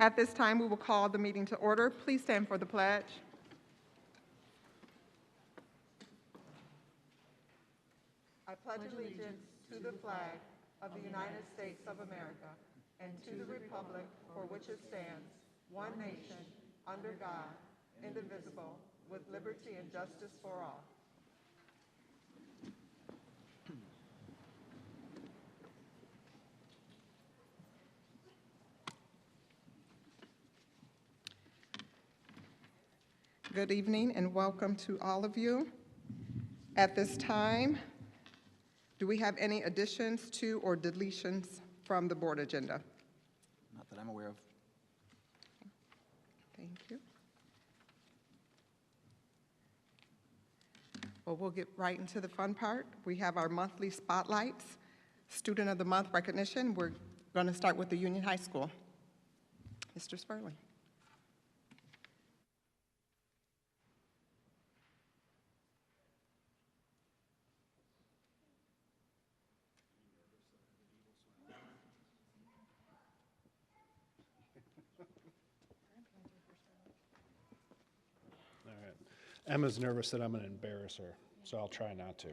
At this time, we will call the meeting to order. Please stand for the pledge. I pledge allegiance to the flag of the United States of America and to the republic for which it stands, one nation, under God, indivisible, with liberty and justice for all. Good evening and welcome to all of you. At this time, do we have any additions to or deletions from the board agenda? Not that I'm aware of. Thank you. Well, we'll get right into the fun part. We have our monthly spotlights, Student of the Month recognition. We're going to start with the Union High School. Mr. Spurling. Emma's nervous that I'm going to embarrass her, so I'll try not to,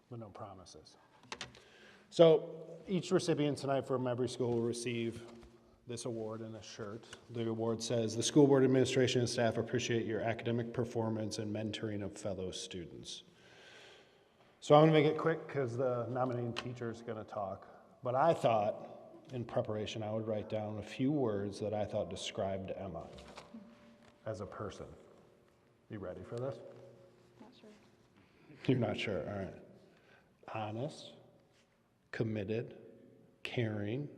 but no promises. So each recipient tonight from every school will receive this award and a shirt. The award says, "The school board administration and staff appreciate your academic performance and mentoring of fellow students." So I'm going to make it quick because the nominating teacher is going to talk, but I thought in preparation I would write down a few words that I thought described Emma as a person. You ready for this? Not sure. You're not sure, all right. Honest, committed, caring,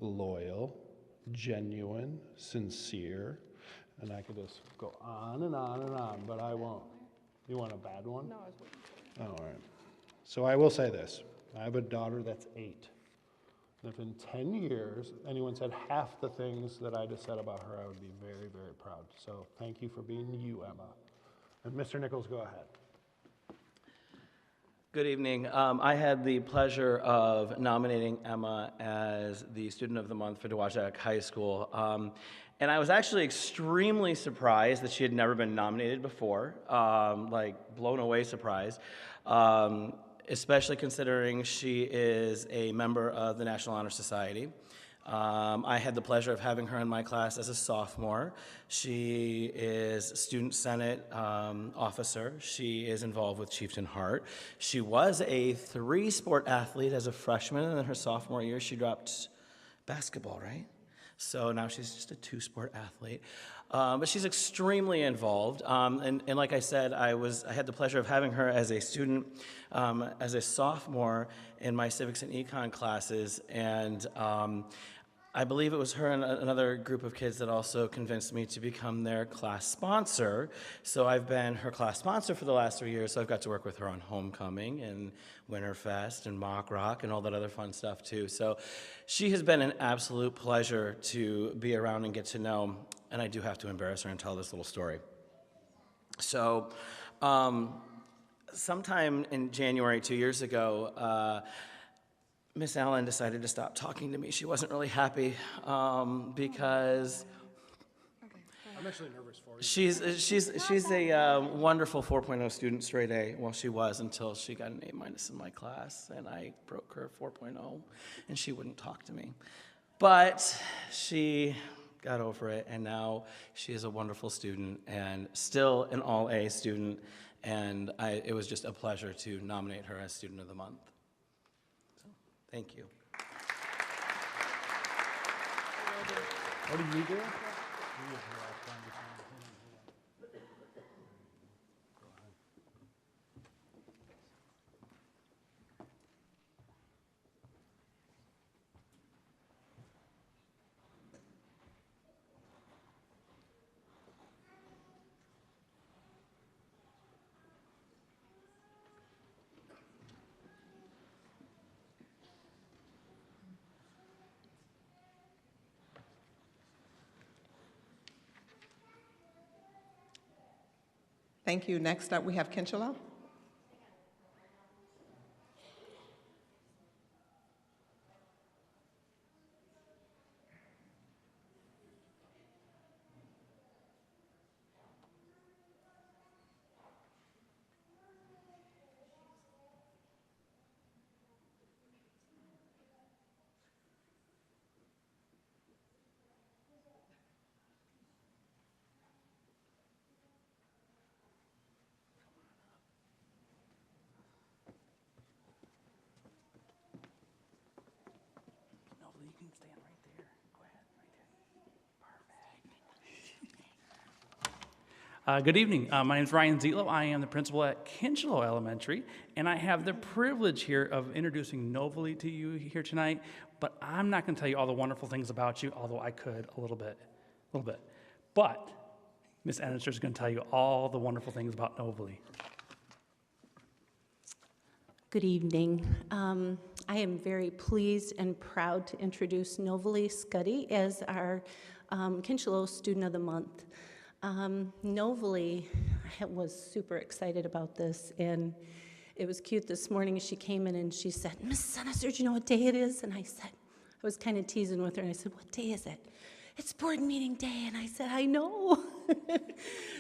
loyal, genuine, sincere, and I could just go on and on and on, but I won't. You want a bad one? No, I was waiting. Oh, all right. So I will say this. I have a daughter that's 8. And if in 10 years anyone said half the things that I just said about her, I would be very, very proud. So thank you for being you, Emma. And Mr. Nichols, go ahead. Good evening. I had the pleasure of nominating Emma as the Student of the Month for Dowagiac High School. And I was actually extremely surprised that she had never been nominated before, like blown away surprised, especially considering she is a member of the National Honor Society. I had the pleasure of having her in my class as a sophomore. She is student senate officer. She is involved with Chieftain Hart. She was a 3-sport athlete as a freshman, and then her sophomore year she dropped basketball, right? So now she's just a 2-sport athlete. But she's extremely involved. And like I said, I had the pleasure of having her as a student, as a sophomore in my civics and econ classes. And I believe it was her and another group of kids that also convinced me to become their class sponsor. So I've been her class sponsor for the last 3 years, so I've got to work with her on Homecoming and Winterfest and Mock Rock and all that other fun stuff too. So she has been an absolute pleasure to be around and get to know, and I do have to embarrass her and tell this little story. So sometime in January 2 years ago, Miss Allen decided to stop talking to me. She wasn't really happy because I'm actually nervous for you. she's a wonderful 4.0 student, straight A. Well, she was until she got an A- in my class, and I broke her 4.0, and she wouldn't talk to me. But she got over it, and now she is a wonderful student and still an all-A student, and it was just a pleasure to nominate her as Student of the Month. Thank you. What do you do? Thank you. Next up, we have Kinchelo. No, you can stand right there. Go ahead, right there. Perfect. Good evening. My name is Ryan Zietlow. I am the principal at Kinchelo Elementary, and I have the privilege here of introducing Novely to you here tonight. But I'm not going to tell you all the wonderful things about you, although I could a little bit. But Miss Ennister is going to tell you all the wonderful things about Novely. Good evening. I am very pleased and proud to introduce Novely Scuddy as our Kinchelo Student of the Month. Novely was super excited about this, and it was cute this morning. She came in and she said, "Miss Senister, do you know what day it is?" And I was kind of teasing with her, and I said, "What day is it?" "It's board meeting day." And I said, "I know."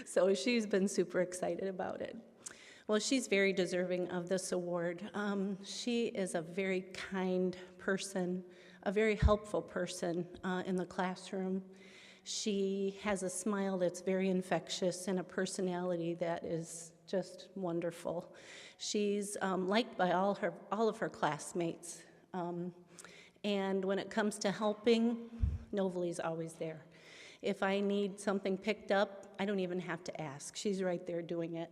So she's been super excited about it. Well, she's very deserving of this award. She is a very kind person, a very helpful person in the classroom. She has a smile that's very infectious and a personality that is just wonderful. She's liked by all of her classmates. And when it comes to helping, Novely's always there. If I need something picked up, I don't even have to ask. She's right there doing it.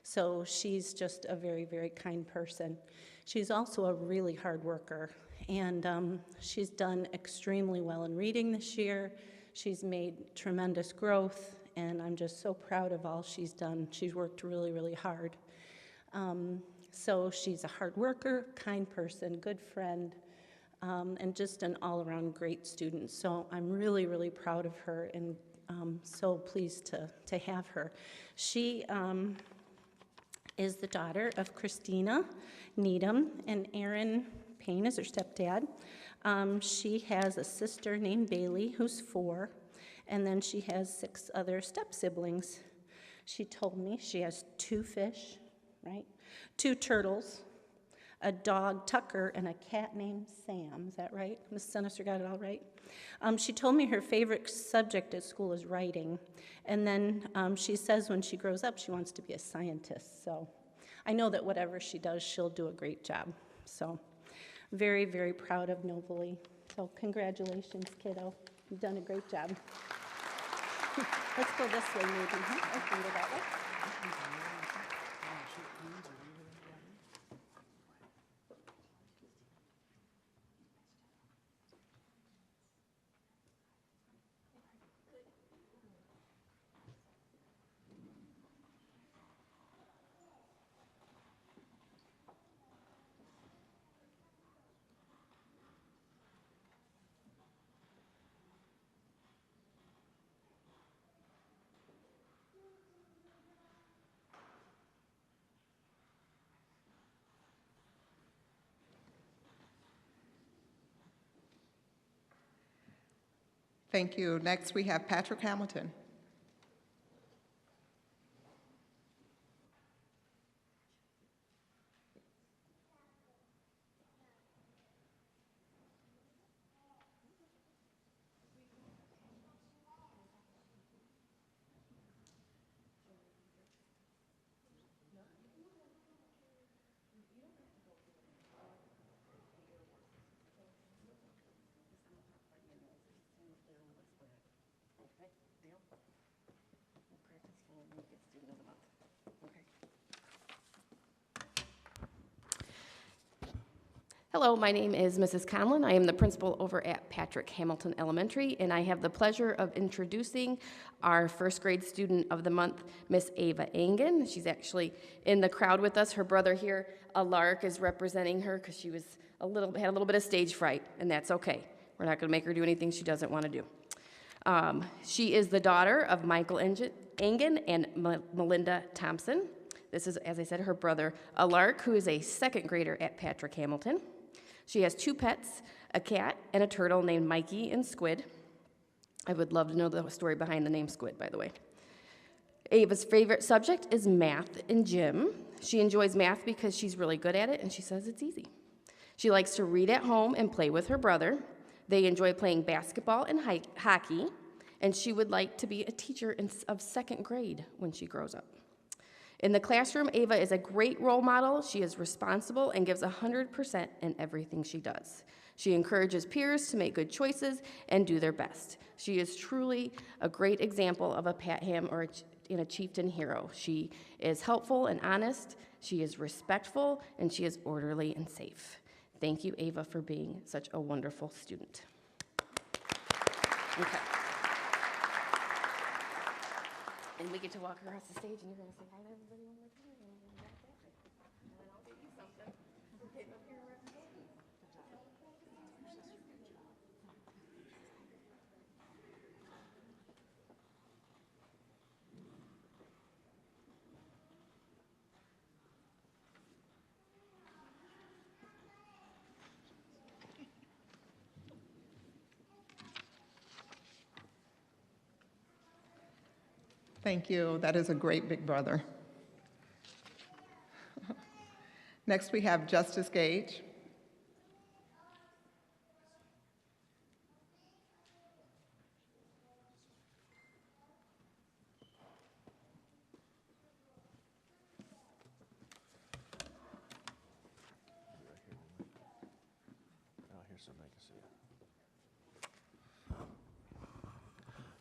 So she's just a very, very kind person. She's also a really hard worker, and she's done extremely well in reading this year. She's made tremendous growth, and I'm just so proud of all she's done. She's worked really, really hard. So she's a hard worker, kind person, good friend, and just an all-around great student. So I'm really, really proud of her, and so pleased to have her. She is the daughter of Christina Needham, and Aaron Payne is her stepdad. She has a sister named Bailey, who's 4, and then she has 6 other step-siblings. She told me she has 2 fish, right? 2 turtles, a dog, Tucker, and a cat named Sam. Is that right? Miss Sinister got it all right? She told me her favorite subject at school is writing, and then she says when she grows up she wants to be a scientist. So I know that whatever she does, she'll do a great job. So very, very proud of Novely. So congratulations, kiddo. You've done a great job. Let's go this way, maybe. I can go that way. Thank you. Next, we have Patrick Hamilton. Hello, my name is Mrs. Conlon. I am the principal over at Patrick Hamilton Elementary, and I have the pleasure of introducing our first grade student of the month, Miss Ava Engen. She's actually in the crowd with us. Her brother here, Lark, is representing her because she had a little bit of stage fright, and that's okay. We're not going to make her do anything she doesn't want to do. She is the daughter of Michael Engen and Melinda Thompson. This is, as I said, her brother, Alark, who is a second grader at Patrick Hamilton. She has 2 pets, a cat and a turtle named Mikey and Squid. I would love to know the story behind the name Squid, by the way. Ava's favorite subject is math and gym. She enjoys math because she's really good at it, and she says it's easy. She likes to read at home and play with her brother. They enjoy playing basketball and hockey, and she would like to be a teacher of 2nd grade when she grows up. In the classroom, Ava is a great role model. She is responsible and gives 100% in everything she does. She encourages peers to make good choices and do their best. She is truly a great example of a Pat Ham or a chieftain hero. She is helpful and honest. She is respectful, and she is orderly and safe. Thank you, Ava, for being such a wonderful student. Okay. And we get to walk across the stage, and you're going to say hi to everybody one more time. And then I'll get you something. Get up here and represent. Thank you. That is a great big brother. Next, we have Justice Gage.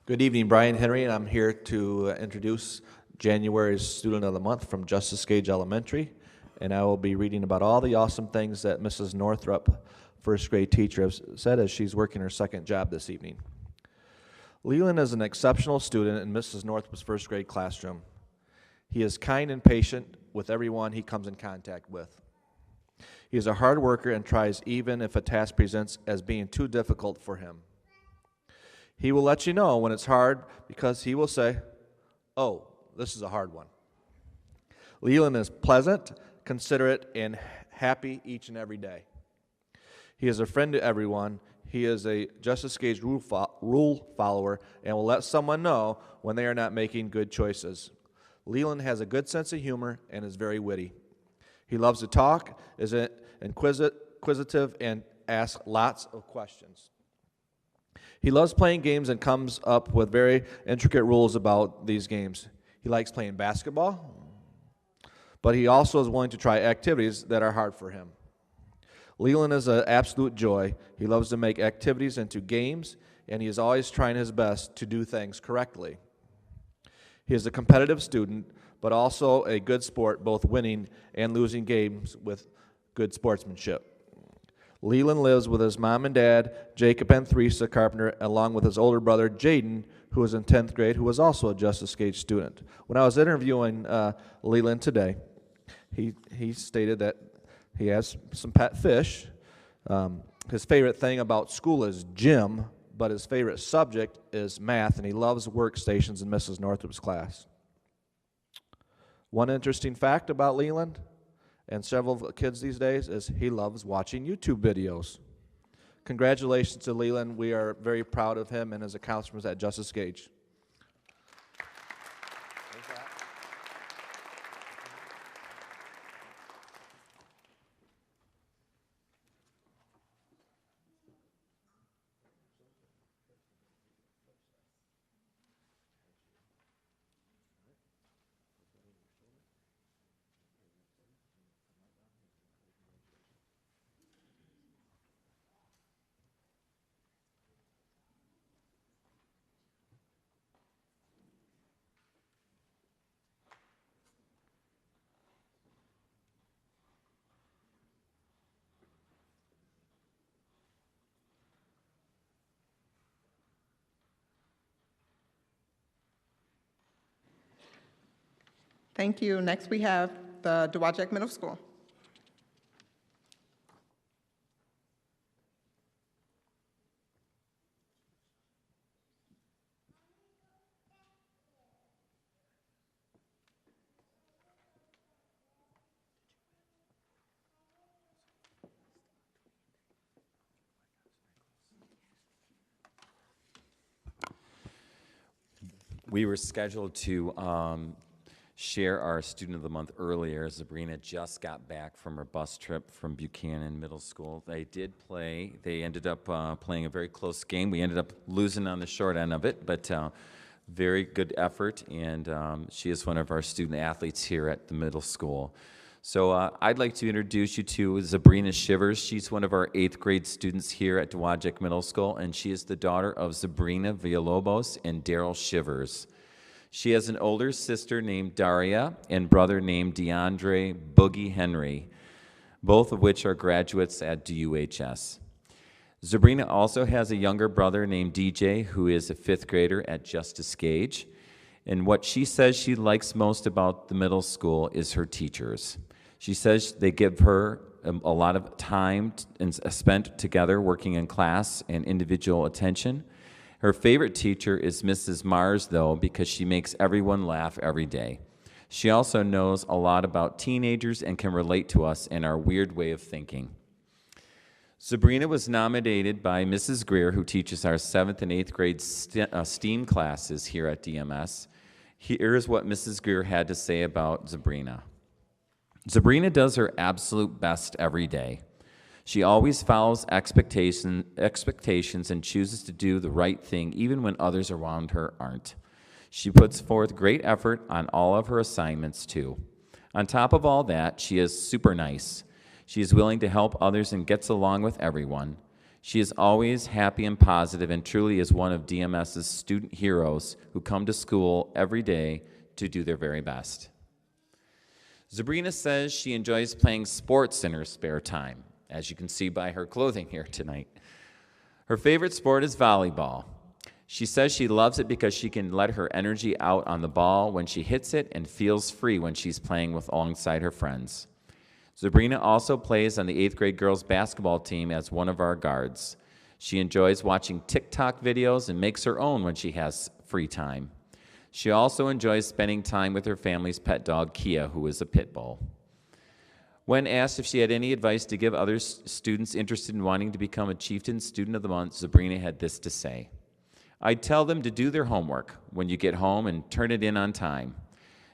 Good evening, Brian Henry, and I'm here to introduce January's Student of the Month from Justice Gage Elementary, and I will be reading about all the awesome things that Mrs. Northrup, first grade teacher, has said as she's working her 2nd job this evening. Leland is an exceptional student in Mrs. Northrup's first grade classroom. He is kind and patient with everyone he comes in contact with. He is a hard worker and tries even if a task presents as being too difficult for him. He will let you know when it's hard because he will say, "Oh, this is a hard one." Leland is pleasant, considerate, and happy each and every day. He is a friend to everyone. He is a Justice Gage rule follower and will let someone know when they are not making good choices. Leland has a good sense of humor and is very witty. He loves to talk, is inquisitive, and asks lots of questions. He loves playing games and comes up with very intricate rules about these games. He likes playing basketball, but he also is willing to try activities that are hard for him. Leland is an absolute joy. He loves to make activities into games, and he is always trying his best to do things correctly. He is a competitive student, but also a good sport, both winning and losing games with good sportsmanship. Leland lives with his mom and dad, Jacob and Theresa Carpenter, along with his older brother, Jaden, who is in 10th grade, who was also a Justice Gage student. When I was interviewing Leland today, he stated that he has some pet fish. His favorite thing about school is gym, but his favorite subject is math, and he loves workstations in Mrs. Northrup's class. One interesting fact about Leland and several kids these days is he loves watching YouTube videos. Congratulations to Leland. We are very proud of him and his accomplishments at Justice Gage. Thank you. Next, we have the Dowagiac Middle School. We were scheduled to share our Student of the Month earlier. Sabrina just got back from her bus trip from Buchanan Middle School. They did play. They ended up playing a very close game. We ended up losing on the short end of it, but very good effort, and she is one of our student athletes here at the middle school. So I'd like to introduce you to Sabrina Shivers. She's one of our 8th grade students here at Dowagiac Middle School, and she is the daughter of Sabrina Villalobos and Daryl Shivers. She has an older sister named Daria and brother named DeAndre Boogie Henry, both of which are graduates at DUHS. Sabrina also has a younger brother named DJ, who is a 5th grader at Justice Gage. And what she says she likes most about the middle school is her teachers. She says they give her a lot of time spent together working in class and individual attention. Her favorite teacher is Mrs. Mars, though, because she makes everyone laugh every day. She also knows a lot about teenagers and can relate to us in our weird way of thinking. Sabrina was nominated by Mrs. Greer, who teaches our 7th and 8th grade STEAM classes here at DMS. Here's what Mrs. Greer had to say about Sabrina. Sabrina does her absolute best every day. She always follows expectations and chooses to do the right thing even when others around her aren't. She puts forth great effort on all of her assignments too. On top of all that, she is super nice. She is willing to help others and gets along with everyone. She is always happy and positive and truly is one of DMS's student heroes who come to school every day to do their very best. Sabrina says she enjoys playing sports in her spare time, as you can see by her clothing here tonight. Her favorite sport is volleyball. She says she loves it because she can let her energy out on the ball when she hits it and feels free when she's playing alongside her friends. Sabrina also plays on the 8th grade girls basketball team as one of our guards. She enjoys watching TikTok videos and makes her own when she has free time. She also enjoys spending time with her family's pet dog, Kia, who is a pit bull. When asked if she had any advice to give other students interested in wanting to become a Chieftain Student of the Month, Sabrina had this to say. I'd tell them to do their homework when you get home and turn it in on time.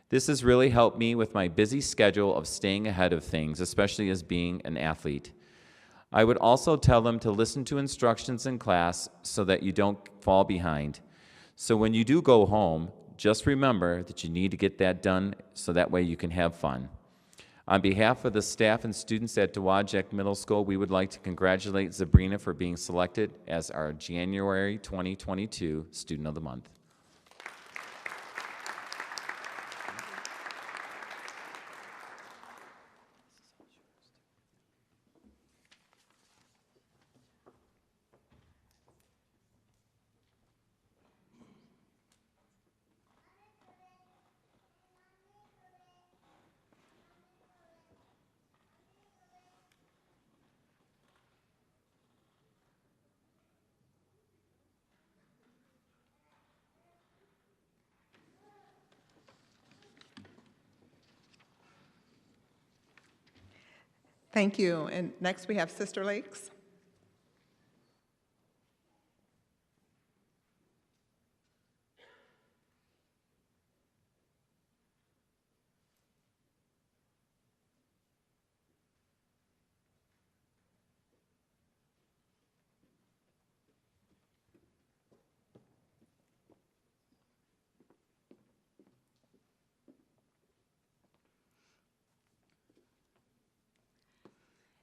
This has really helped me with my busy schedule of staying ahead of things, especially as being an athlete. I would also tell them to listen to instructions in class so that you don't fall behind. So when you do go home, just remember that you need to get that done so that way you can have fun. On behalf of the staff and students at Dowagiac Middle School, we would like to congratulate Sabrina for being selected as our January 2022 Student of the Month. Thank you. And next we have Sister Lakes.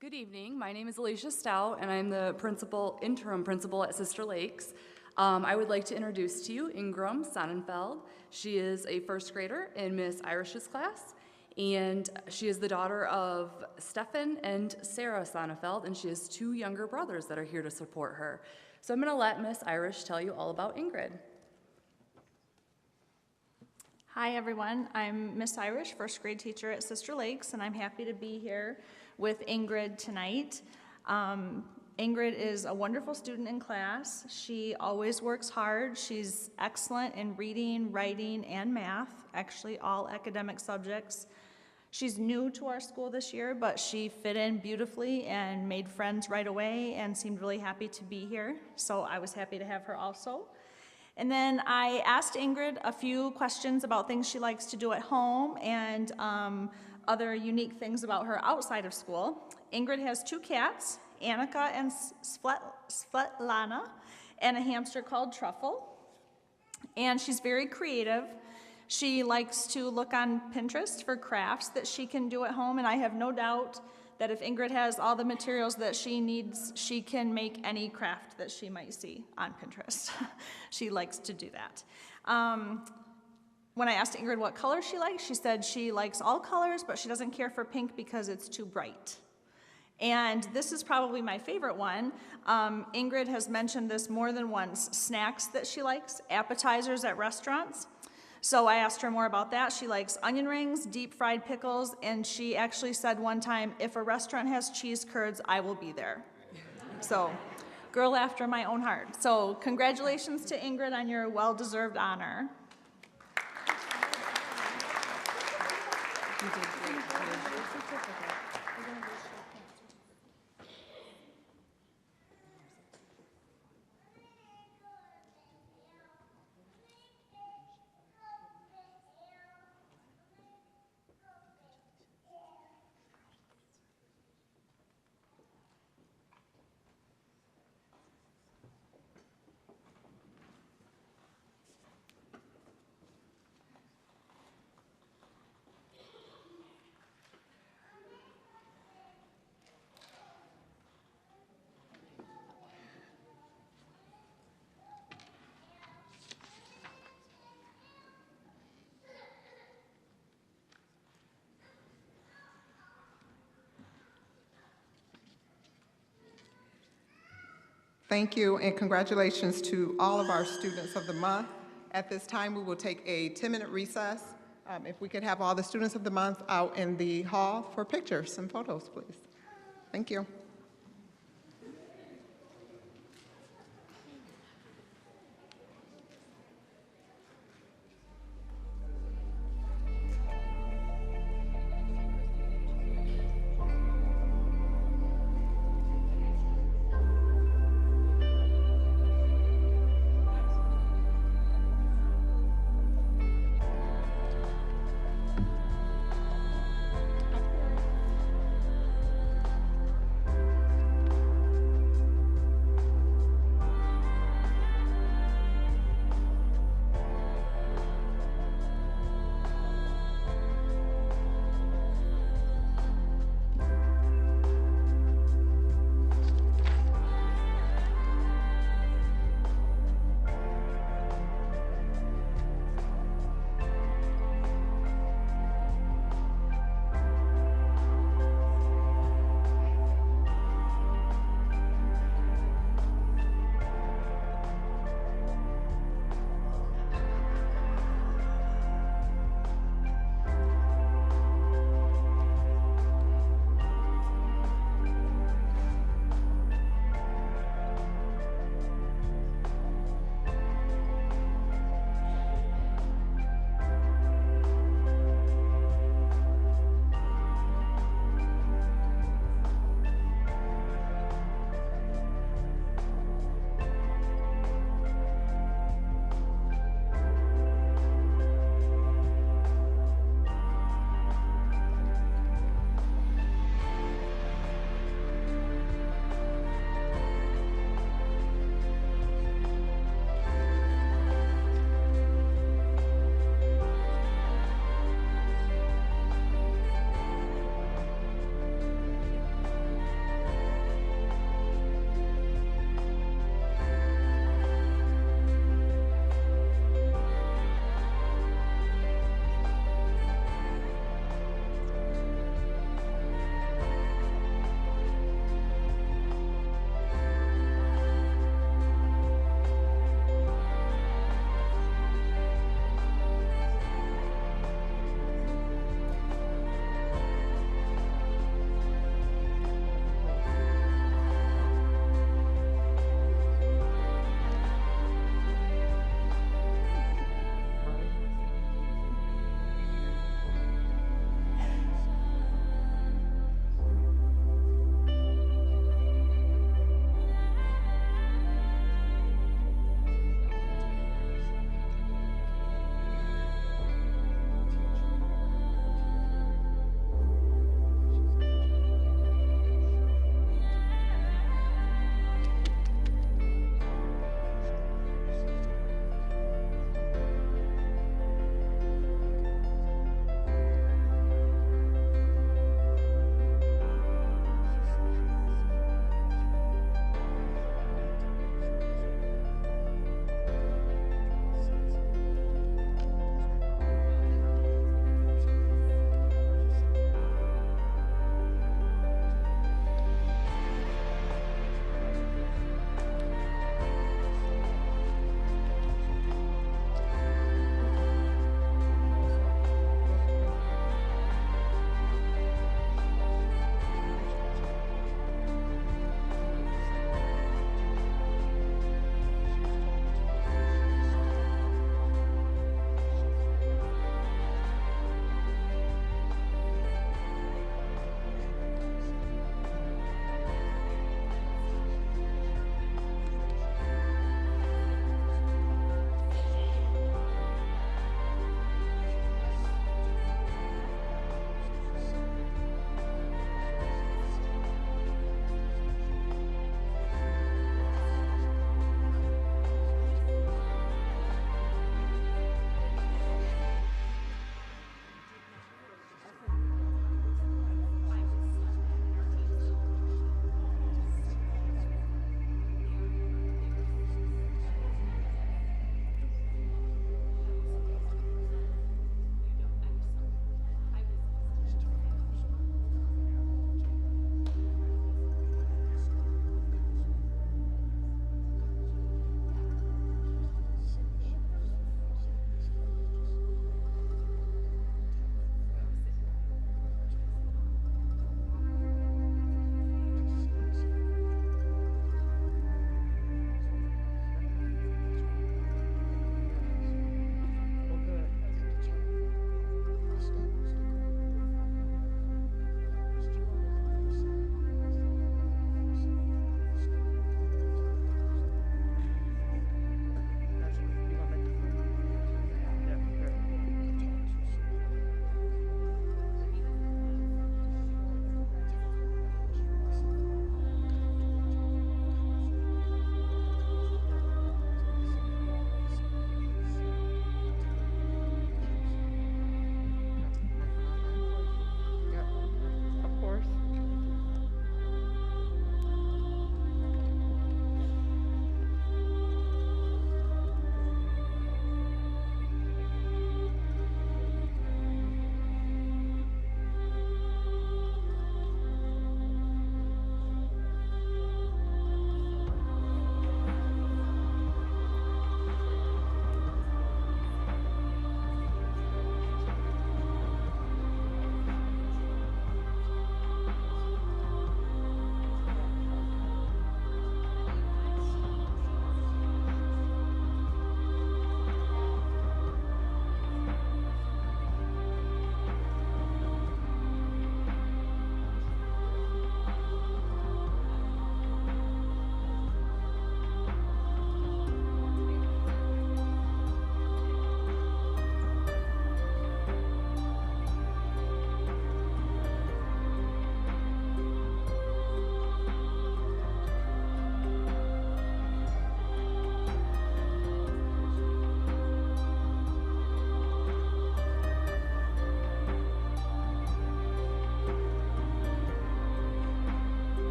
Good evening. My name is Alicia Stout, and I'm the interim principal at Sister Lakes. I would like to introduce to you Ingram Sonnenfeld. She is a first grader in Miss Irish's class, and she is the daughter of Stefan and Sarah Sonnenfeld, and she has 2 younger brothers that are here to support her. So I'm going to let Miss Irish tell you all about Ingrid. Hi everyone, I'm Miss Irish, first grade teacher at Sister Lakes, and I'm happy to be here with Ingrid tonight. Ingrid is a wonderful student in class. She always works hard. She's excellent in reading, writing, and math, actually all academic subjects. She's new to our school this year, but she fit in beautifully and made friends right away and seemed really happy to be here, so I was happy to have her also. And then I asked Ingrid a few questions about things she likes to do at home and other unique things about her outside of school. Ingrid has 2 cats, Annika and Svetlana, and a hamster called Truffle. And she's very creative. She likes to look on Pinterest for crafts that she can do at home, and I have no doubt that if Ingrid has all the materials that she needs, she can make any craft that she might see on Pinterest. She likes to do that. When I asked Ingrid what color she likes, she said she likes all colors, but she doesn't care for pink because it's too bright. And this is probably my favorite one. Ingrid has mentioned this more than once, snacks that she likes, appetizers at restaurants. So I asked her more about that. She likes onion rings, deep fried pickles, and she actually said one time, if a restaurant has cheese curds, I will be there. So, girl after my own heart. So congratulations to Ingrid on your well-deserved honor. You did great. Thank you, and congratulations to all of our students of the month. At this time, we will take a 10-minute recess. If we could have all the students of the month out in the hall for pictures and photos, please. Thank you.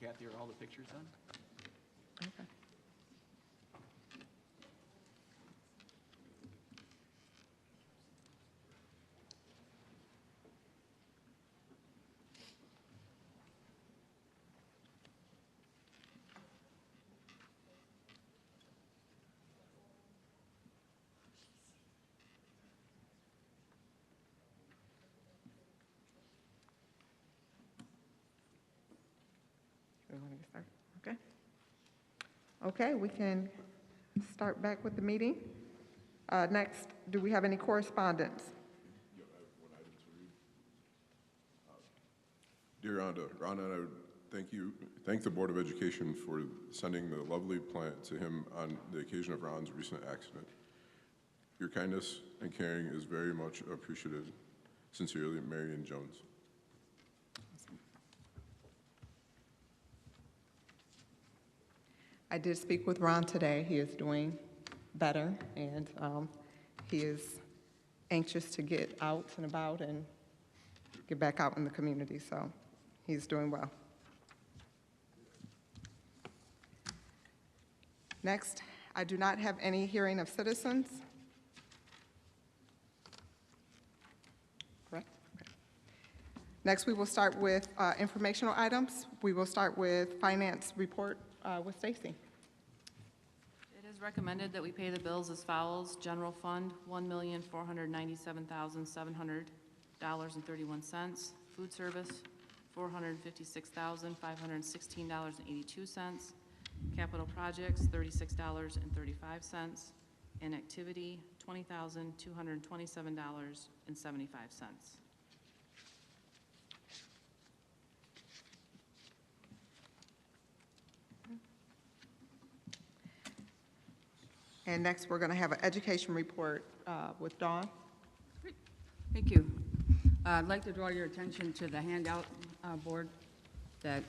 Kathy, are all the pictures done? Okay. We want to get started? Okay. Okay, we can start back with the meeting. Next, do we have any correspondence? Dear Rhonda, and I would thank the Board of Education for sending the lovely plant to him on the occasion of Ron's recent accident. Your kindness and caring is very much appreciated. Sincerely, Marion Jones. I did speak with Ron today. He is doing better, and he is anxious to get out and about and get back out in the community, so he's doing well. Next, I do not have any hearing of citizens. Correct? Okay. Next, we will start with informational items. We will start with finance report with Stacy. It is recommended that we pay the bills as follows. General fund, $1,497,700.31. Food service, $456,516.82. Capital projects, $36.35. And activity, $20,227.75. And next, we're going to have an education report with Dawn. Thank you. I'd like to draw your attention to the handout board that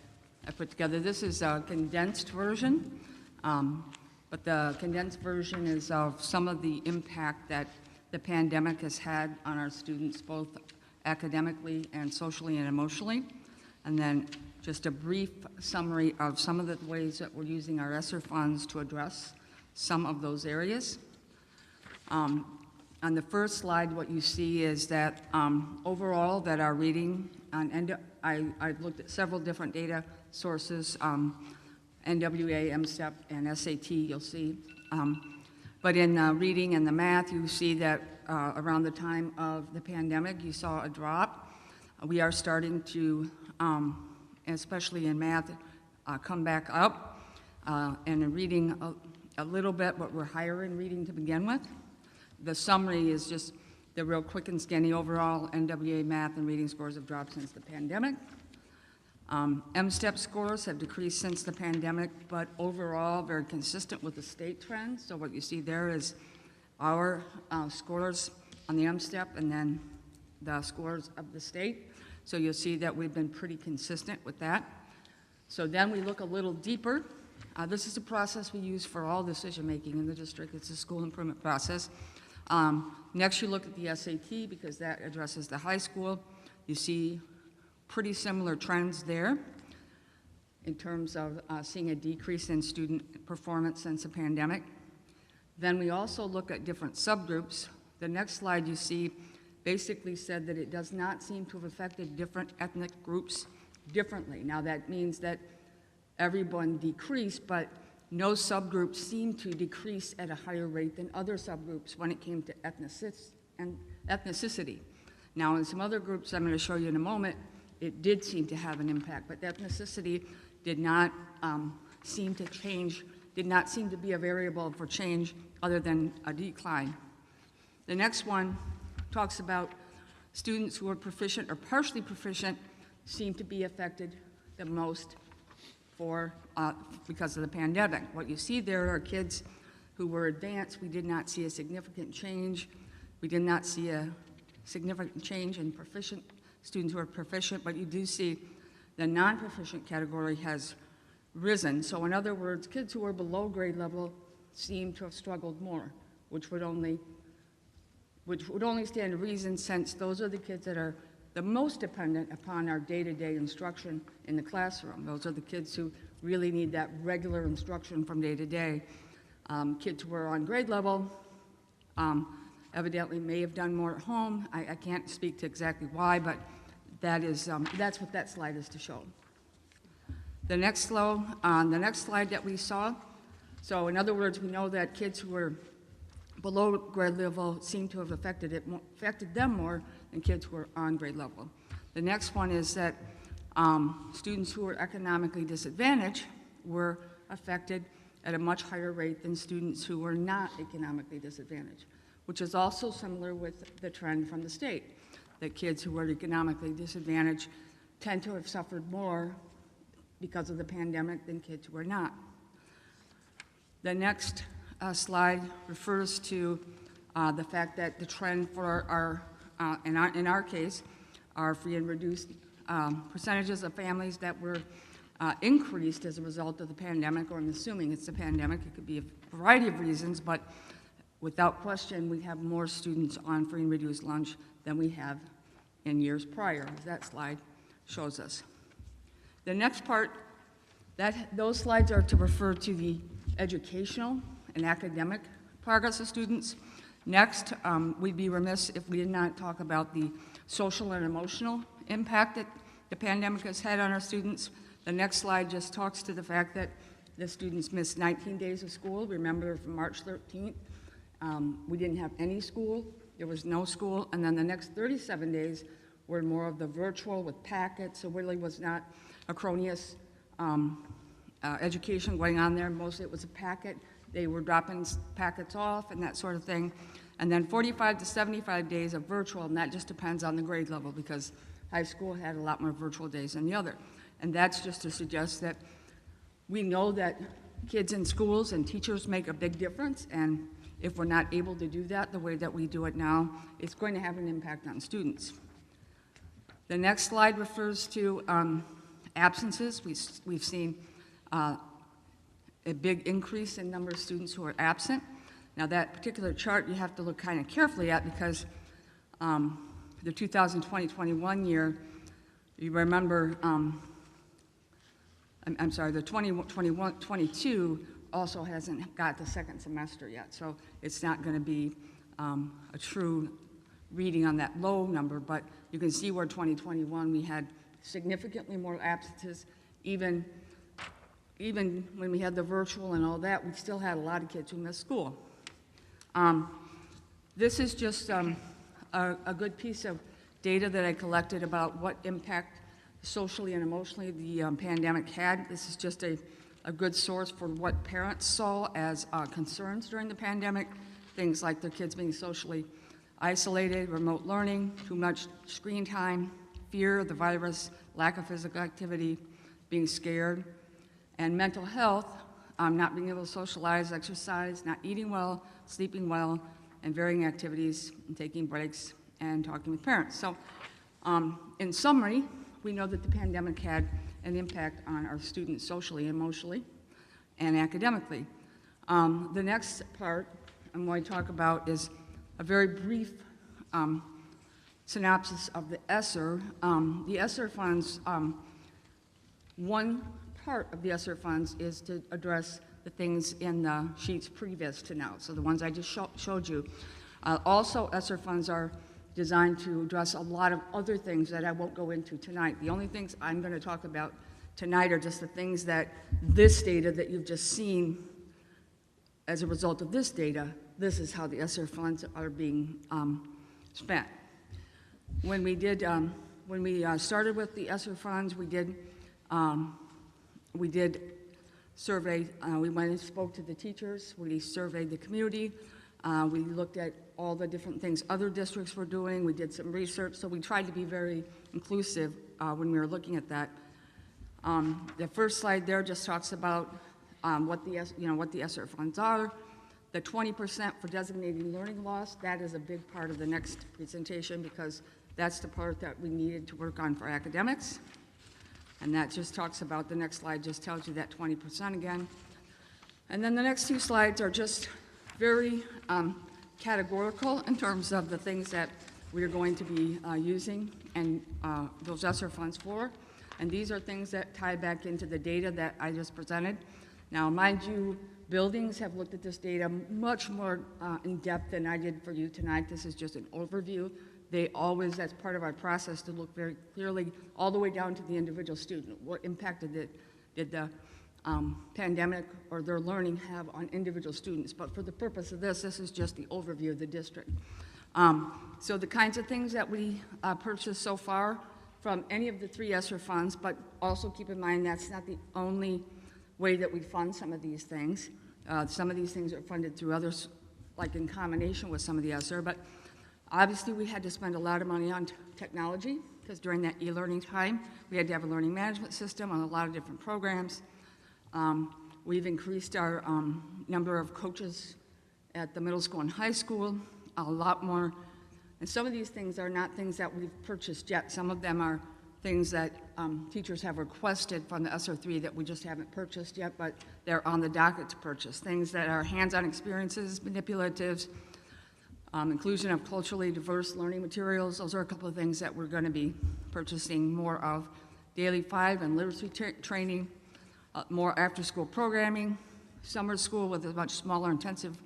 I put together. This is a condensed version, but the condensed version is of some of the impact that the pandemic has had on our students, both academically and socially and emotionally. And then just a brief summary of some of the ways that we're using our ESSER funds to address some of those areas. On the first slide, what you see is that overall that our reading, and I've looked at several different data sources, NWA, MSTEP, and SAT, you'll see. But in reading and the math, you see that around the time of the pandemic, you saw a drop. We are starting to, especially in math, come back up. And in reading, a little bit, but we're higher in reading to begin with. The summary is just the real quick and skinny overall NWA math and reading scores have dropped since the pandemic. MSTEP scores have decreased since the pandemic, but overall very consistent with the state trend. So what you see there is our scores on the MSTEP and then the scores of the state. So you'll see that we've been pretty consistent with that. So then we look a little deeper. This is a process we use for all decision-making in the district. It's a school improvement process. Next, you look at the SAT because that addresses the high school. You see pretty similar trends there in terms of seeing a decrease in student performance since the pandemic. Then we also look at different subgroups. The next slide you see basically said that it does not seem to have affected different ethnic groups differently. Now that means that everyone decreased, but no subgroups seem to decrease at a higher rate than other subgroups when it came to ethnicity. Now, in some other groups I'm going to show you in a moment, it did seem to have an impact, but ethnicity did not seem to change, did not seem to be a variable for change other than a decline. The next one talks about students who are proficient or partially proficient seem to be affected the most because of the pandemic. What you see there are kids who were advanced. We did not see a significant change. We did not see a significant change in proficient students who are proficient, but you do see the non-proficient category has risen. So in other words, kids who are below grade level seem to have struggled more, which would only stand to reason since those are the kids that are the most dependent upon our day-to-day instruction in the classroom. Those are the kids who really need that regular instruction from day to day. Kids who are on grade level evidently may have done more at home. I can't speak to exactly why, but that's what that slide is to show. The next slide that we saw, so in other words, we know that kids who were below grade level seem to have affected them more than kids who are on grade level. The next one is that students who were economically disadvantaged were affected at a much higher rate than students who were not economically disadvantaged, which is also similar with the trend from the state, that kids who were economically disadvantaged tend to have suffered more because of the pandemic than kids who are not. The next slide refers to the fact that the trend for in our case, our free and reduced percentages of families that were increased as a result of the pandemic, or I'm assuming it's the pandemic, it could be a variety of reasons, but without question, we have more students on free and reduced lunch than we have in years prior, as that slide shows us. The next part, those slides are to refer to the educational and academic progress of students. Next, we'd be remiss if we did not talk about the social and emotional impact that the pandemic has had on our students. The next slide just talks to the fact that the students missed 19 days of school. Remember, from March 13th, we didn't have any school. There was no school. And then the next 37 days were more of the virtual with packets. So really was not acroneous education going on there. Mostly it was a packet. They were dropping packets off and that sort of thing. And then 45 to 75 days of virtual, and that just depends on the grade level, because high school had a lot more virtual days than the other. And that's just to suggest that we know that kids in schools and teachers make a big difference, and if we're not able to do that the way that we do it now, it's going to have an impact on students. The next slide refers to absences. We've seen a big increase in number of students who are absent. Now that particular chart you have to look kind of carefully at, because the 2020-21 year, you remember, I'm sorry, the 21-22 also hasn't got the second semester yet, so it's not going to be a true reading on that low number, but you can see where 2021 we had significantly more absences. Even when we had the virtual and all that, we still had a lot of kids who missed school. This is just a good piece of data that I collected about what impact socially and emotionally the pandemic had. This is just a good source for what parents saw as concerns during the pandemic, things like their kids being socially isolated, remote learning, too much screen time, fear of the virus, lack of physical activity, being scared, and mental health, not being able to socialize, exercise, not eating well, sleeping well, and varying activities, and taking breaks, and talking with parents. So in summary, we know that the pandemic had an impact on our students socially, emotionally, and academically. The next part I'm going to talk about is a very brief synopsis of the ESSER. The ESSER funds, one part of the ESSER funds is to address the things in the sheets previous to now, so the ones I just showed you. Also, ESSER funds are designed to address a lot of other things that I won't go into tonight. The only things I'm going to talk about tonight are just the things that this data that you've just seen as a result of this data, this is how the ESSER funds are being spent. When we did, when we started with the ESSER funds, we did survey. We went and spoke to the teachers. We surveyed the community. We looked at all the different things other districts were doing. We did some research, so we tried to be very inclusive when we were looking at that. The first slide there just talks about what the ESSER funds are. The 20% for designated learning loss, that is a big part of the next presentation, because that's the part that we needed to work on for academics. And that just talks about, the next slide just tells you that 20% again. And then the next two slides are just very categorical in terms of the things that we're going to be using and those ESSER funds for. And these are things that tie back into the data that I just presented. Now, mind you, buildings have looked at this data much more in depth than I did for you tonight. This is just an overview. They always, that's part of our process, to look very clearly all the way down to the individual student. What impact did the pandemic or their learning have on individual students? But for the purpose of this is just the overview of the district. So the kinds of things that we purchased so far from any of the 3 ESSER funds, but also keep in mind that's not the only way that we fund some of these things. Some of these things are funded through others, like in combination with some of the ESSER, but obviously we had to spend a lot of money on technology, because during that e-learning time, we had to have a learning management system on a lot of different programs. We've increased our number of coaches at the middle school and high school, a lot more. And some of these things are not things that we've purchased yet. Some of them are things that teachers have requested from the ESSER 3 that we just haven't purchased yet, but they're on the docket to purchase. Things that are hands-on experiences, manipulatives, inclusion of culturally diverse learning materials. Those are a couple of things that we're going to be purchasing more of. Daily 5 and literacy training, more after-school programming, summer school with a much smaller intensive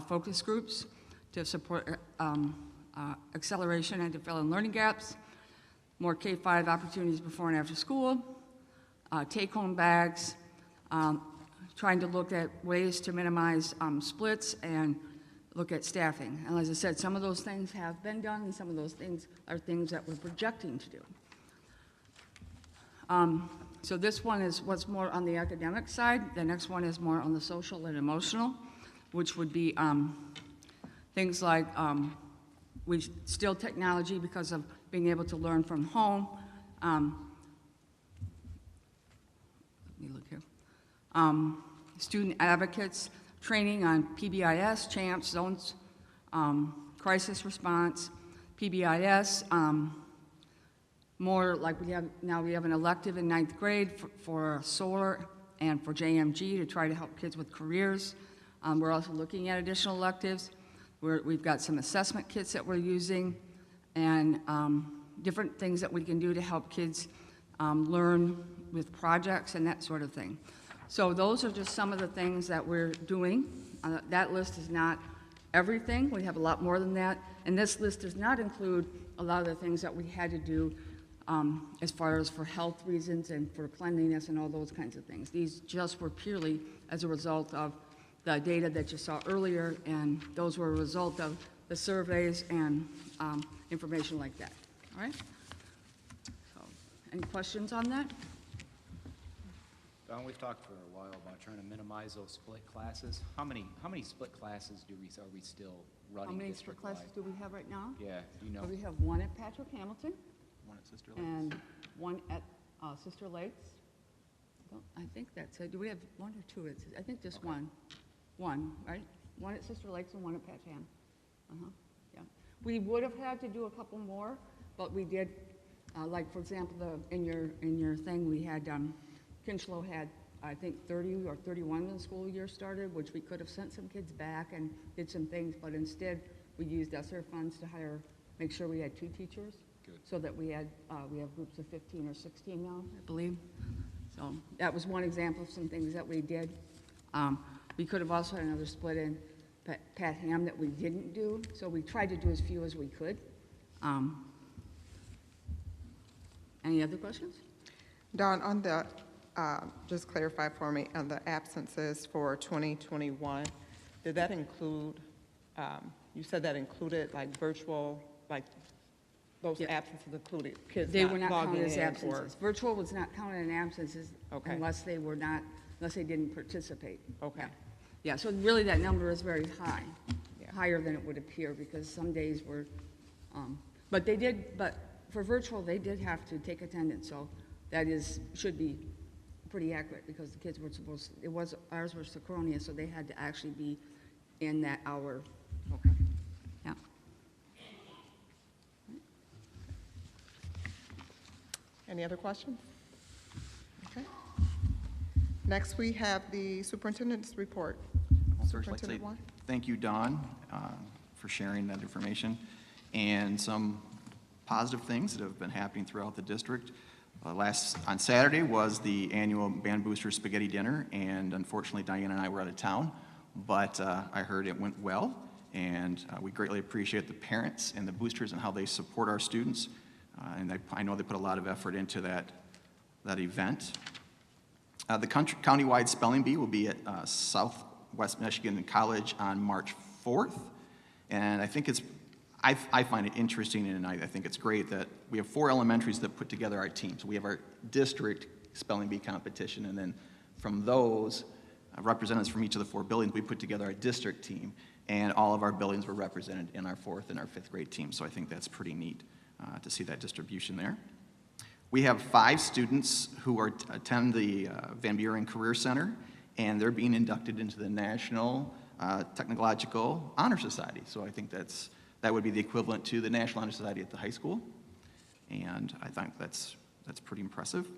focus groups to support acceleration and to fill in learning gaps, more K-5 opportunities before and after school, take-home bags, trying to look at ways to minimize splits and look at staffing. And as I said, some of those things have been done, and some of those things are things that we're projecting to do. So this one is what's more on the academic side. The next one is more on the social and emotional, which would be things like we still technology because of being able to learn from home. Let me look here. Student advocates, training on PBIS, CHAMPS, zones, crisis response, PBIS, more like we have an elective in 9th grade for SOAR and for JMG to try to help kids with careers. We're also looking at additional electives. We've got some assessment kits that we're using and different things that we can do to help kids learn with projects and that sort of thing. So those are just some of the things that we're doing. That list is not everything. We have a lot more than that. And this list does not include a lot of the things that we had to do as far as for health reasons and for cleanliness and all those kinds of things. These just were purely as a result of the data that you saw earlier, and those were a result of the surveys and information like that. All right? So, any questions on that? Don, we've talked for a while about trying to minimize those split classes. How many split classes are we still running? How many split classes do we have right now? Yeah, do you know? So we have one at Patrick Hamilton. One at Sister Lakes. And one at Sister Lakes. I think that's it. Do we have one or two? I think just okay. One, right? One at Sister Lakes and one at Pat Ham. Yeah. We would have had to do a couple more, but we did. Like for example, in your thing, we had Kinchlow had I think 30 or 31 when the school year started, which we could have sent some kids back and did some things, but instead we used ESSER funds to make sure we had 2 teachers. Good. So that we have groups of 15 or 16 now, I believe. So that was one example of some things that we did. We could have also had another split in Pat Ham that we didn't do, so we tried to do as few as we could. Any other questions? Dawn, on the, just clarify for me, on the absences for 2021, did that include, you said that included like virtual, like those absences included kids They were not logging counted as in absences. Virtual was not counted in absences unless they didn't participate. Okay. Yeah, so really that number is very high, higher than it would appear because some days were, but for virtual, they did have to take attendance, so that should be pretty accurate because the kids were ours were synchronous, so they had to actually be in that hour. Okay. Yeah. Any other questions? Okay. Next, we have the superintendent's report. First, I'd like to say thank you, Dawn, for sharing that information and some positive things that have been happening throughout the district. On Saturday was the annual Band Booster Spaghetti Dinner, and unfortunately Diane and I were out of town, but I heard it went well, and we greatly appreciate the parents and the boosters and how they support our students, and I know they put a lot of effort into that event. The countywide spelling bee will be at Southwest Michigan College on March 4th, and I find it interesting, and I think it's great that we have 4 elementaries that put together our teams. We have our district spelling bee competition, and then from those, representatives from each of the 4 buildings, we put together our district team, and all of our buildings were represented in our 4th and our 5th grade team, so I think that's pretty neat to see that distribution there. We have 5 students who attend the Van Buren Career Center, and they're being inducted into the National Technological Honor Society, so I think that would be the equivalent to the National Honor Society at the high school, and I think that's pretty impressive.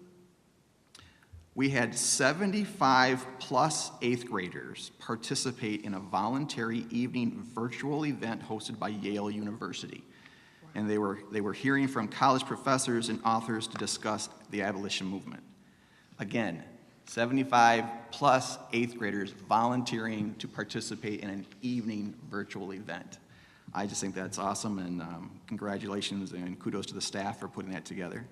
We had 75 plus 8th graders participate in a voluntary evening virtual event hosted by Yale University, and they were hearing from college professors and authors to discuss the abolition movement. Again, 75 plus 8th graders volunteering to participate in an evening virtual event. I just think that's awesome, and congratulations and kudos to the staff for putting that together.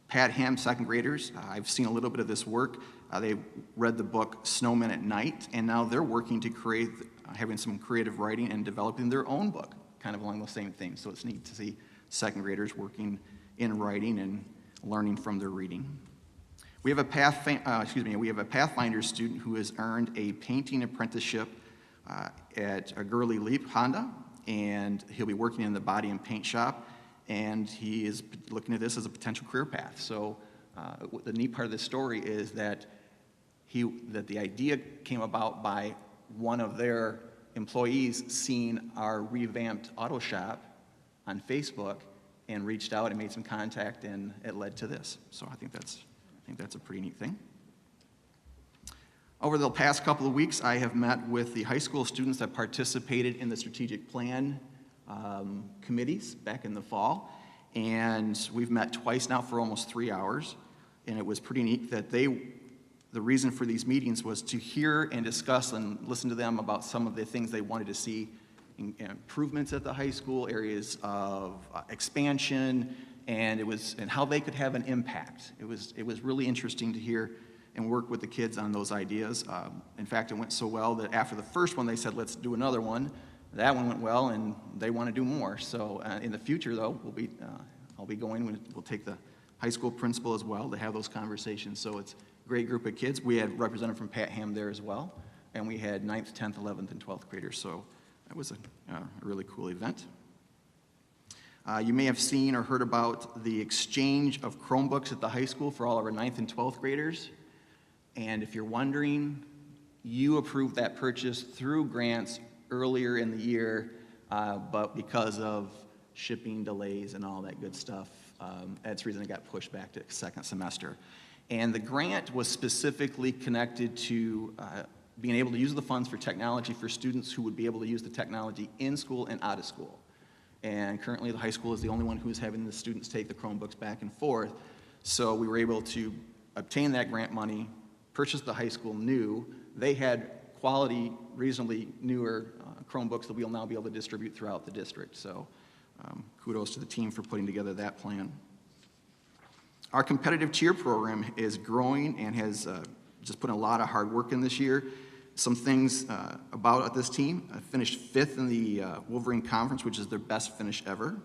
Pat Ham, 2nd graders, I've seen a little bit of this work. They read the book Snowmen at Night, and now they're working to create, having some creative writing and developing their own book, kind of along the same theme. So it's neat to see 2nd graders working in writing and learning from their reading. We have a Pathfinder student who has earned a painting apprenticeship at a Gurley Leap Honda, and he'll be working in the body and paint shop, and he is looking at this as a potential career path. So the neat part of this story is that the idea came about by one of their employees seeing our revamped auto shop on Facebook and reached out and made some contact, and it led to this. So I think that's a pretty neat thing. Over the past couple of weeks, I have met with the high school students that participated in the strategic plan committees back in the fall, and we've met twice now for almost 3 hours, and it was pretty neat that the reason for these meetings was to hear and discuss and listen to them about some of the things they wanted to see, improvements at the high school, areas of expansion, and how they could have an impact. It was really interesting to hear and work with the kids on those ideas. In fact, it went so well that after the first one, they said, let's do another one. That one went well, and they want to do more. So in the future, though, I'll be going, we'll take the high school principal as well to have those conversations. So it's a great group of kids. We had representative from Pat Ham there as well, and we had 9th, 10th, 11th, and 12th graders. So that was a really cool event. You may have seen or heard about the exchange of Chromebooks at the high school for all of our 9th and 12th graders. And if you're wondering, you approved that purchase through grants earlier in the year, but because of shipping delays and all that good stuff, that's the reason it got pushed back to 2nd semester. And the grant was specifically connected to being able to use the funds for technology for students who would be able to use the technology in school and out of school. And currently the high school is the only one who's having the students take the Chromebooks back and forth. So we were able to obtain that grant money, purchase the high school new. They had quality, reasonably newer Chromebooks that we'll now be able to distribute throughout the district. So kudos to the team for putting together that plan. Our competitive cheer program is growing and has just put a lot of hard work in this year. Some things about this team: finished 5th in the Wolverine Conference, which is their best finish ever.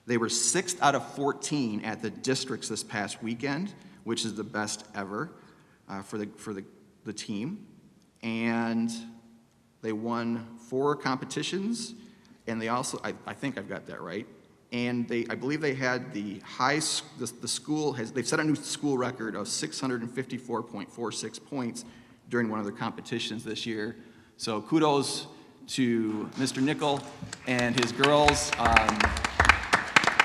They were 6th out of 14 at the districts this past weekend, which is the best ever for the team. And they won 4 competitions, and they also, I think I've got that right, and I believe they had the school they've set a new school record of 654.46 points during one of their competitions this year. So kudos to Mr. Nickel and his girls.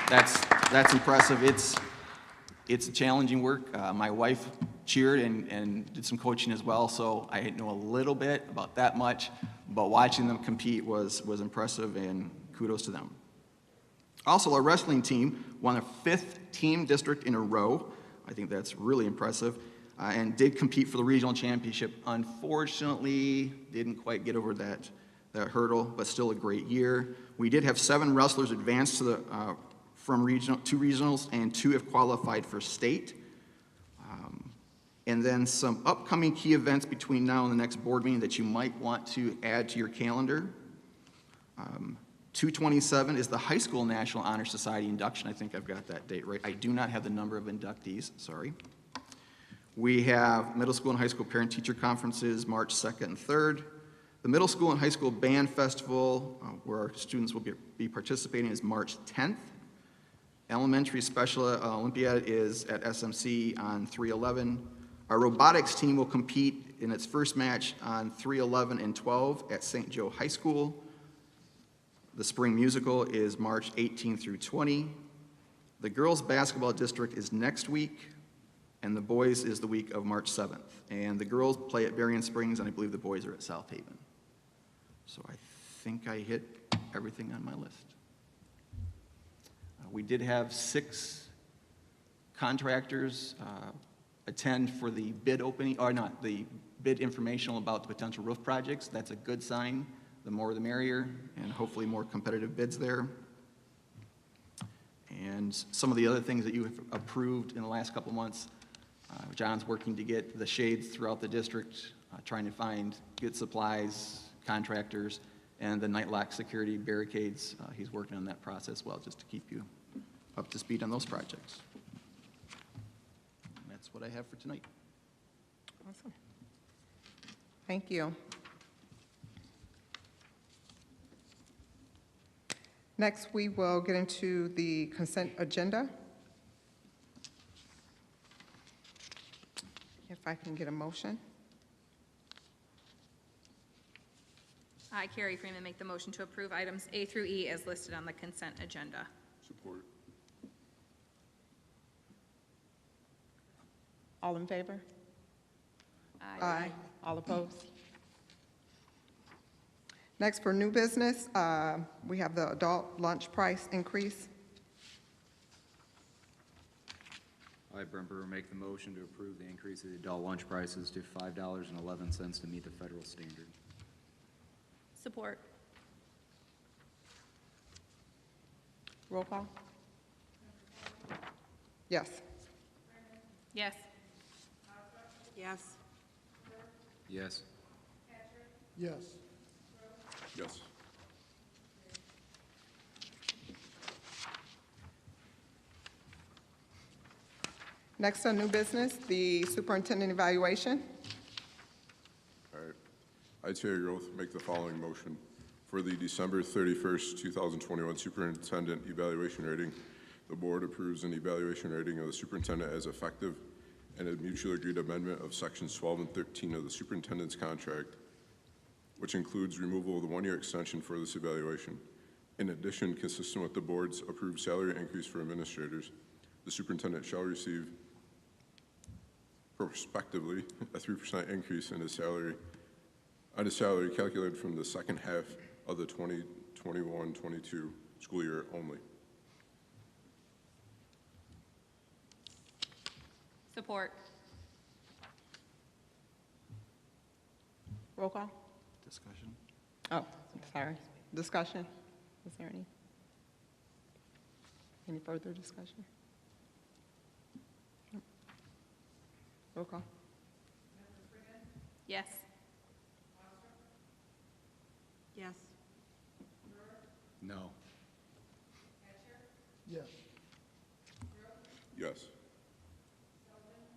That's impressive. It's a challenging work. My wife cheered and did some coaching as well, so I know a little bit about that much, but watching them compete was impressive, and kudos to them. Also, our wrestling team won a 5th team district in a row. I think that's really impressive, and did compete for the regional championship. Unfortunately, didn't quite get over that hurdle, but still a great year. We did have 7 wrestlers advance to the from two regionals, and 2 have qualified for state. And then some upcoming key events between now and the next board meeting that you might want to add to your calendar. 2/27 is the High School National Honor Society induction. I think I've got that date right. I do not have the number of inductees, sorry. We have middle school and high school parent-teacher conferences March 2nd and 3rd. The middle school and high school band festival, where our students will be participating, is March 10th. Elementary Special Olympiad is at SMC on 3/11. Our robotics team will compete in its first match on 3/11 and 12 at St. Joe High School. The spring musical is March 18 through 20. The girls' basketball district is next week, and the boys is the week of March 7th. And the girls play at Berrien Springs, and I believe the boys are at South Haven. So I think I hit everything on my list. We did have 6 contractors attend for the bid opening, or not, the bid informational about the potential roof projects. That's a good sign. The more the merrier, and hopefully more competitive bids there. And some of the other things that you have approved in the last couple months, John's working to get the shades throughout the district, trying to find good supplies, contractors, and the night lock security barricades. He's working on that process well, just to keep you up to speed on those projects. And that's what I have for tonight. Awesome. Thank you. Next, we will get into the consent agenda. If I can get a motion. I, Carrie Freeman, make the motion to approve items A through E as listed on the consent agenda. Support. All in favor? Aye. All opposed? Next, for new business, we have the adult lunch price increase. I, Brent Brewer, make the motion to approve the increase of the adult lunch prices to $5.11 to meet the federal standard. Support. Roll call? Yes. Yes. Yes. Yes. Yes. Yes. Next on new business, the superintendent evaluation. All right. I, Terry Roth, make the following motion. For the December 31st, 2021 superintendent evaluation rating, the board approves an evaluation rating of the superintendent as effective and a mutually agreed amendment of sections 12 and 13 of the superintendent's contract, which includes removal of the one-year extension for this evaluation. In addition, consistent with the board's approved salary increase for administrators, the superintendent shall receive prospectively a 3% increase in his salary, calculated from the second half of the 2021-22 school year only. Support. Roll call? Discussion. Oh, sorry. Discussion? Is there any further discussion? Roll call? Yes. Yes. No. Yes.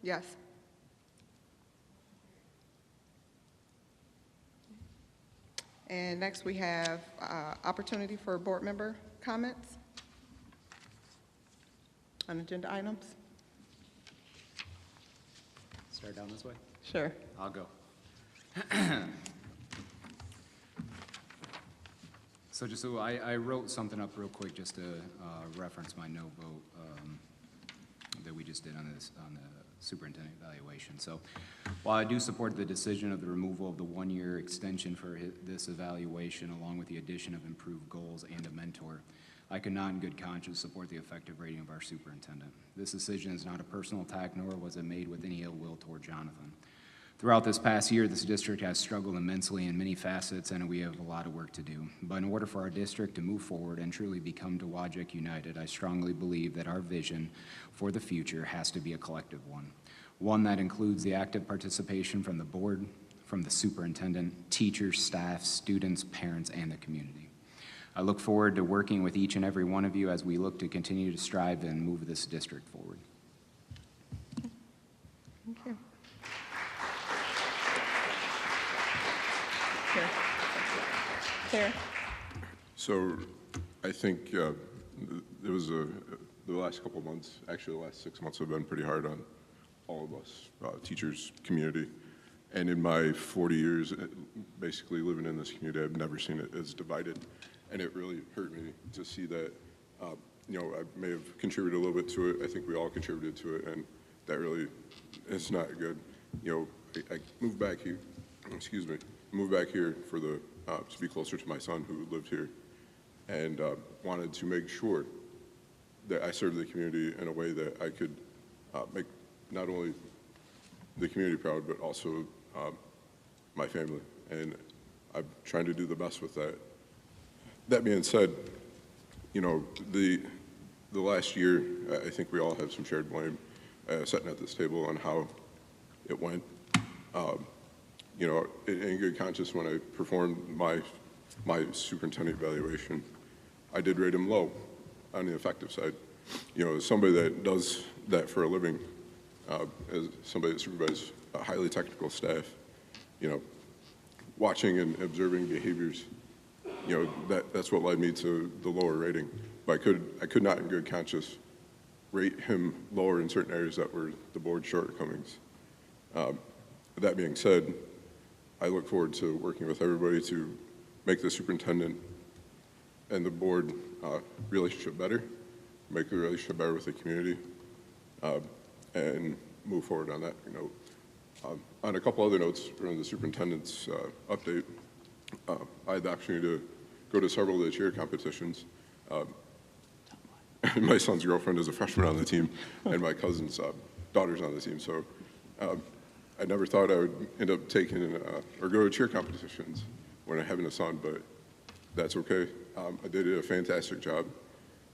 Yes. And next we have opportunity for board member comments on agenda items. Start down this way? Sure. I'll go. So I wrote something up real quick just to reference my no vote that we just did on the superintendent evaluation. So while I do support the decision of the removal of the one-year extension for this evaluation, along with the addition of improved goals and a mentor, I could not in good conscience support the effective rating of our superintendent. This decision is not a personal attack, nor was it made with any ill will toward Jonathan. Throughout this past year, this district has struggled immensely in many facets, and we have a lot of work to do. But in order for our district to move forward and truly become Dowagiac United, I strongly believe that our vision for the future has to be a collective one that includes the active participation from the board, from the superintendent, teachers, staff, students, parents, and the community. I look forward to working with each and every one of you as we look to continue to strive and move this district forward. Thank you. Chair. So I think it was the last couple of months, actually the last 6 months have been pretty hard on all of us, teachers, community. And in my 40 years basically living in this community, I've never seen it as divided. And it really hurt me to see that, you know, I may have contributed a little bit to it. I think we all contributed to it, and that really is not good. You know, I moved back here, moved back here for the, to be closer to my son who lived here, and wanted to make sure that I served the community in a way that I could make not only the community proud, but also my family. And I'm trying to do the best with that. That being said, you know, the last year, I think we all have some shared blame sitting at this table on how it went. You know, in good conscience, when I performed my superintendent evaluation, I did rate him low on the effective side. You know, as somebody that does that for a living, as somebody that supervises a highly technical staff, you know, watching and observing behaviors, you know, that's what led me to the lower rating. But I could not in good conscience rate him lower in certain areas that were the board's shortcomings. That being said, I look forward to working with everybody to make the superintendent and the board relationship better, make the relationship better with the community, and move forward on that. You know, on a couple other notes from the superintendent's update, I had the opportunity to go to several of the cheer competitions. My son's girlfriend is a freshman on the team, and my cousin's daughter's on the team. So I never thought I would end up taking or go to cheer competitions when I'm having a son, but that's okay. I did a fantastic job,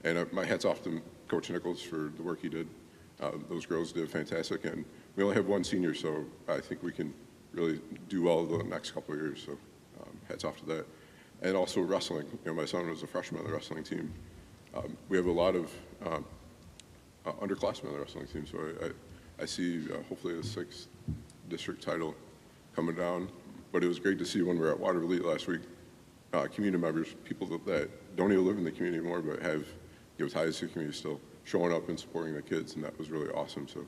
and my hat's off to Coach Nichols for the work he did. Those girls did fantastic, and we only have one senior, so I think we can really do well the next couple of years. So hats off to that. And also wrestling. You know, my son was a freshman on the wrestling team. We have a lot of underclassmen on the wrestling team, so I see hopefully a 6th district title coming down. But it was great to see when we were at Waterville Elite last week, community members, people that don't even live in the community anymore, but have, you know, ties to the community still, showing up and supporting the kids, and that was really awesome. So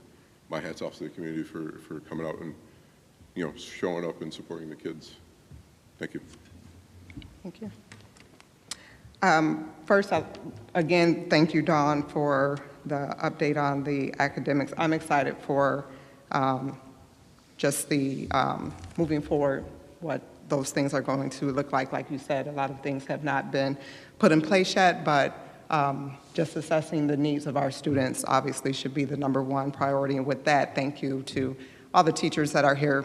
my hat's off to the community for coming out and, you know, showing up and supporting the kids. Thank you. Thank you. First, again, thank you, Dawn, for the update on the academics. I'm excited for just the moving forward, what those things are going to look like. Like you said, a lot of things have not been put in place yet, but just assessing the needs of our students obviously should be the #1 priority. And with that, thank you to all the teachers that are here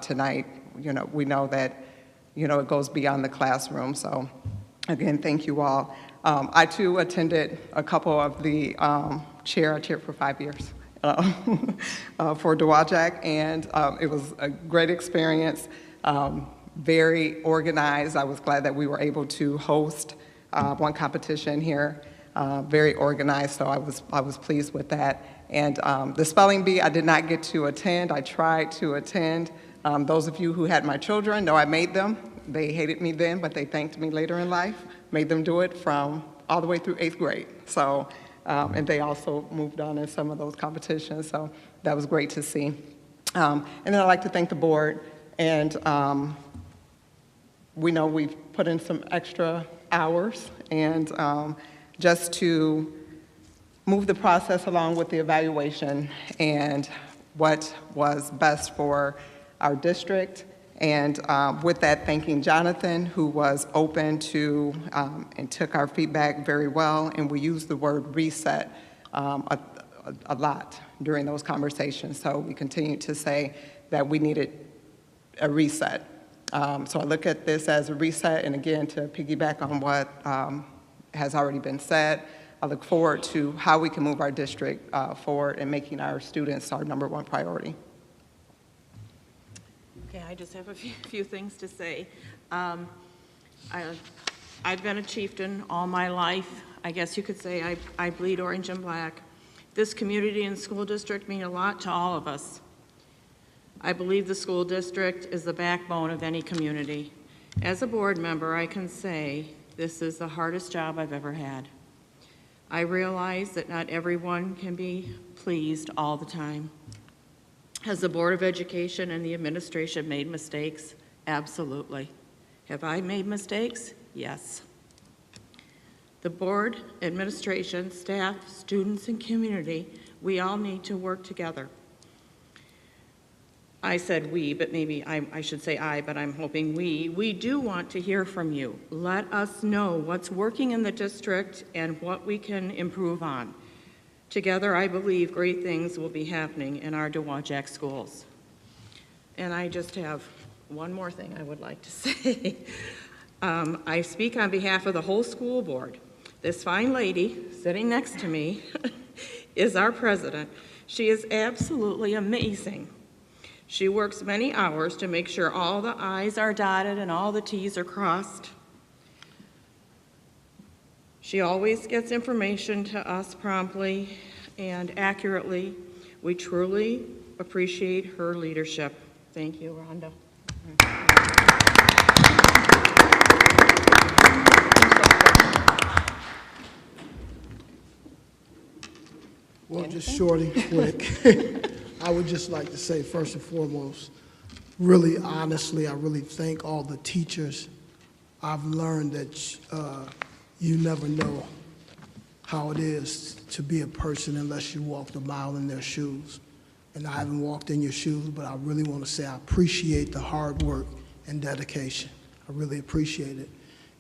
tonight. You know, we know that, you know, it goes beyond the classroom. So again, thank you all. I too attended a couple of the I chaired for 5 years for Dowagiac, and it was a great experience, very organized. I was glad that we were able to host one competition here, very organized, so I was pleased with that. And the spelling bee, I did not get to attend. I tried to attend. Those of you who had my children know I made them. They hated me then, but they thanked me later in life. Made them do it from all the way through 8th grade. So, and they also moved on in some of those competitions, so that was great to see. And then I'd like to thank the board, and we know we've put in some extra hours, and just to move the process along with the evaluation and what was best for our district And with that, thanking Jonathan, who was open to and took our feedback very well, and we used the word reset a lot during those conversations. So we continue to say that we needed a reset. So I look at this as a reset, and again, to piggyback on what has already been said, I look forward to how we can move our district forward and making our students our #1 priority. Okay, I just have a few things to say. I've been a chieftain all my life. I guess you could say I bleed orange and black. This community and school district mean a lot to all of us. I believe the school district is the backbone of any community. As a board member, I can say this is the hardest job I've ever had. I realize that not everyone can be pleased all the time. Has the Board of Education and the administration made mistakes? Absolutely. Have I made mistakes? Yes. The board, administration, staff, students, and community, we all need to work together. I said we, but maybe I should say I, but I'm hoping we. We do want to hear from you. Let us know what's working in the district and what we can improve on. Together, I believe great things will be happening in our Dowagiac schools. And I just have one more thing I would like to say. I speak on behalf of the whole school board. This fine lady sitting next to me is our president. She is absolutely amazing. She works many hours to make sure all the I's are dotted and all the T's are crossed. She always gets information to us promptly and accurately. We truly appreciate her leadership. Thank you, Rhonda. Well, just short and quick. I would just like to say, first and foremost, really honestly, I really thank all the teachers. I've learned that you never know how it is to be a person unless you walked a mile in their shoes. And I haven't walked in your shoes, but I really want to say I appreciate the hard work and dedication. I really appreciate it.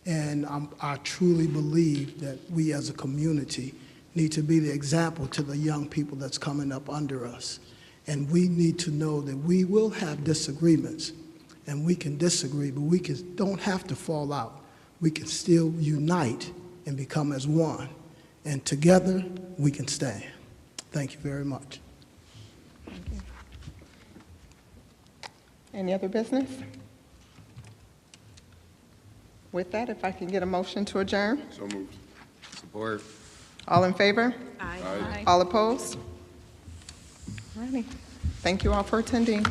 And I truly believe that we as a community need to be the example to the young people that's coming up under us. And we need to know that we will have disagreements, and we can disagree, but we don't have to fall out. We can still unite and become as one. And together, we can stand. Thank you very much. Thank you. Any other business? With that, if I can get a motion to adjourn? So moved. Support. All in favor? Aye. All opposed? All righty. Thank you all for attending.